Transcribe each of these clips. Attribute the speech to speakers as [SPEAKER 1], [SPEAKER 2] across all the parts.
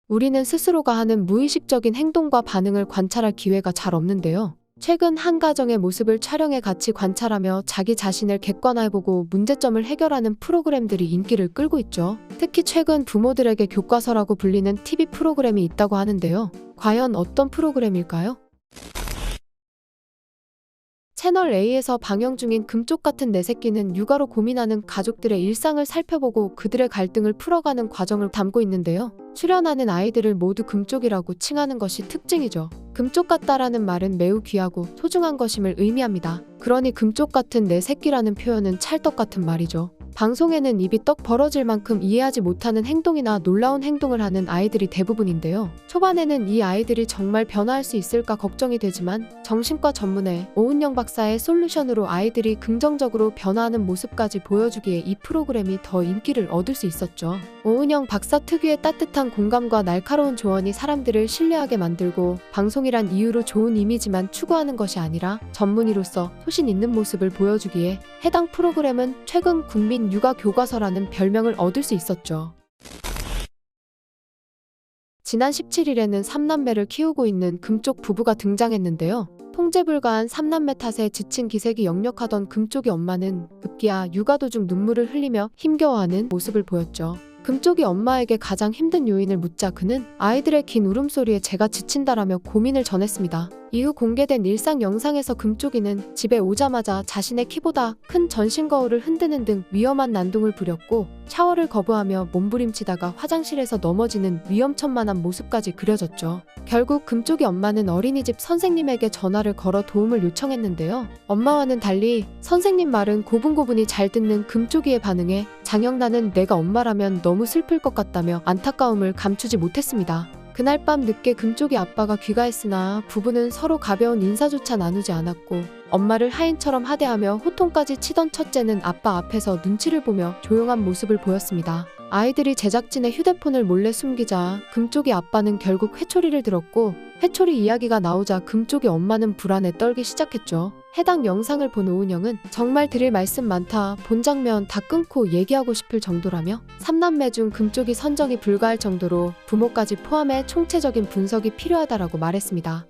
[SPEAKER 1] 우리는 스스로가 하는 무의식적인 행동과 반응을 관찰할 기회가 잘 없는데요. 최근 한 가정의 모습을 촬영해 같이 관찰하며 자기 자신을 객관화해보고 문제점을 해결하는 프로그램들이 인기를 끌고 있죠. 특히 최근 부모들에게 교과서라고 불리는 TV 프로그램이 있다고 하는데요. 과연 어떤 프로그램일까요? 채널 A에서 방영 중인 금쪽 같은 내 새끼는 육아로 고민하는 가족들의 일상을 살펴보고 그들의 갈등을 풀어가는 과정을 담고 있는데요. 출연하는 아이들을 모두 금쪽이라고 칭하는 것이 특징이죠. 금쪽 같다라는 말은 매우 귀하고 소중한 것임을 의미합니다. 그러니 금쪽 같은 내 새끼라는 표현은 찰떡 같은 말이죠. 방송에는 입이 떡 벌어질 만큼 이해하지 못하는 행동이나 놀라운 행동을 하는 아이들이 대부분인데요. 초반에는 이 아이들이 정말 변화할 수 있을까 걱정이 되지만 정신과 전문의 오은영 박사의 솔루션으로 아이들이 긍정적으로 변화하는 모습까지 보여주기에 이 프로그램이 더 인기를 얻을 수 있었죠. 오은영 박사 특유의 따뜻한 공감과 날카로운 조언이 사람들을 신뢰하게 만들고 방송이란 이유로 좋은 이미지만 추구하는 것이 아니라 전문의로서 소신 있는 모습을 보여주기에 해당 프로그램은 최근 국민 육아 교과서라는 별명을 얻을 수 있었죠. 지난 17일에는 3남매를 키우고 있는 금쪽 부부가 등장했는데요. 통제 불가한 3남매 탓에 지친 기색이 역력하던 금쪽이 엄마는 급기야 육아 도중 눈물을 흘리며 힘겨워하는 모습을 보였죠. 금쪽이 엄마에게 가장 힘든 요인을 묻자 그는 아이들의 긴 울음소리에 제가 지친다라며 고민을 전했습니다. 이후 공개된 일상 영상에서 금쪽이는 집에 오자마자 자신의 키보다 큰 전신 거울을 흔드는 등 위험한 난동을 부렸고 샤워를 거부하며 몸부림치다가 화장실에서 넘어지는 위험천만한 모습까지 그려졌죠. 결국 금쪽이 엄마는 어린이집 선생님에게 전화를 걸어 도움을 요청했는데요. 엄마와는 달리 선생님 말은 고분고분히 잘 듣는 금쪽이의 반응에 장영란은 내가 엄마라면 너무 슬플 것 같다며 안타까움을 감추지 못했습니다. 그날 밤 늦게 금쪽이 아빠가 귀가했으나 부부는 서로 가벼운 인사조차 나누지 않았고 엄마를 하인처럼 하대하며 호통까지 치던 첫째는 아빠 앞에서 눈치를 보며 조용한 모습을 보였습니다. 아이들이 제작진의 휴대폰을 몰래 숨기자 금쪽이 아빠는 결국 회초리를 들었고 회초리 이야기가 나오자 금쪽이 엄마는 불안에 떨기 시작했죠. 해당 영상을 본 오은영은 정말 드릴 말씀 많다. 본 장면 다 끊고 얘기하고 싶을 정도라며 3남매 중 금쪽이 선정이 불가할 정도로 부모까지 포함해 총체적인 분석이 필요하다라고 말했습니다.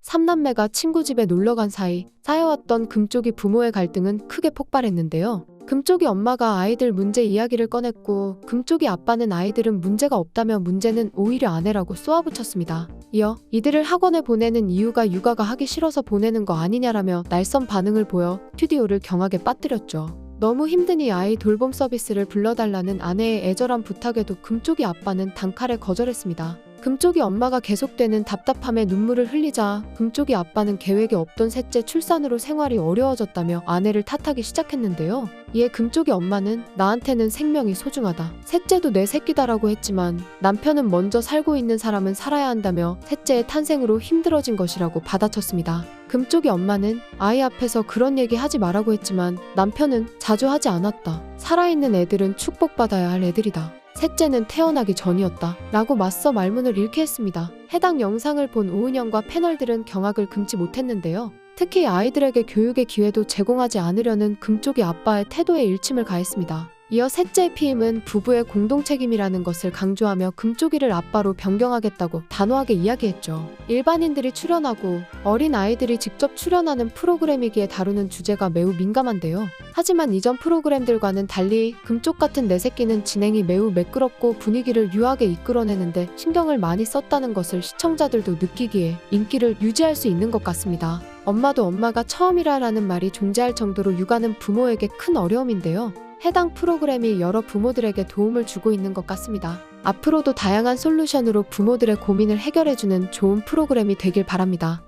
[SPEAKER 1] 3남매가 친구 집에 놀러간 사이 쌓여왔던 금쪽이 부모의 갈등은 크게 폭발했는데요. 금쪽이 엄마가 아이들 문제 이야기를 꺼냈고 금쪽이 아빠는 아이들은 문제가 없다며 문제는 오히려 아내라고 쏘아붙였습니다. 이어 이들을 학원에 보내는 이유가 육아가 하기 싫어서 보내는 거 아니냐라며 날선 반응을 보여 스튜디오를 경악에 빠뜨렸죠. 너무 힘드니 아이 돌봄 서비스를 불러달라는 아내의 애절한 부탁에도 금쪽이 아빠는 단칼에 거절했습니다. 금쪽이 엄마가 계속되는 답답함에 눈물을 흘리자 금쪽이 아빠는 계획에 없던 셋째 출산으로 생활이 어려워졌다며 아내를 탓하기 시작했는데요. 이에 금쪽이 엄마는 나한테는 생명이 소중하다. 셋째도 내 새끼다라고 했지만 남편은 먼저 살고 있는 사람은 살아야 한다며 셋째의 탄생으로 힘들어진 것이라고 받아쳤습니다. 금쪽이 엄마는 아이 앞에서 그런 얘기 하지 말라고 했지만 남편은 자주 하지 않았다. 살아있는 애들은 축복받아야 할 애들이다. 셋째는 태어나기 전이었다. 라고 맞서 말문을 잃게 했습니다. 해당 영상을 본 오은영과 패널들은 경악을 금치 못했는데요. 특히 아이들에게 교육의 기회도 제공하지 않으려는 금쪽이 아빠의 태도에 일침을 가했습니다. 이어 셋째의 피임은 부부의 공동 책임이라는 것을 강조하며 금쪽이를 아빠로 변경하겠다고 단호하게 이야기했죠. 일반인들이 출연하고 어린 아이들이 직접 출연하는 프로그램이기에 다루는 주제가 매우 민감한데요. 하지만 이전 프로그램들과는 달리 금쪽 같은 내 새끼는 진행이 매우 매끄럽고 분위기를 유하게 이끌어내는데 신경을 많이 썼다는 것을 시청자들도 느끼기에 인기를 유지할 수 있는 것 같습니다. 엄마도 엄마가 처음이라라는 말이 존재할 정도로 육아는 부모에게 큰 어려움인데요. 해당 프로그램이 여러 부모들에게 도움을 주고 있는 것 같습니다. 앞으로도 다양한 솔루션으로 부모들의 고민을 해결해주는 좋은 프로그램이 되길 바랍니다.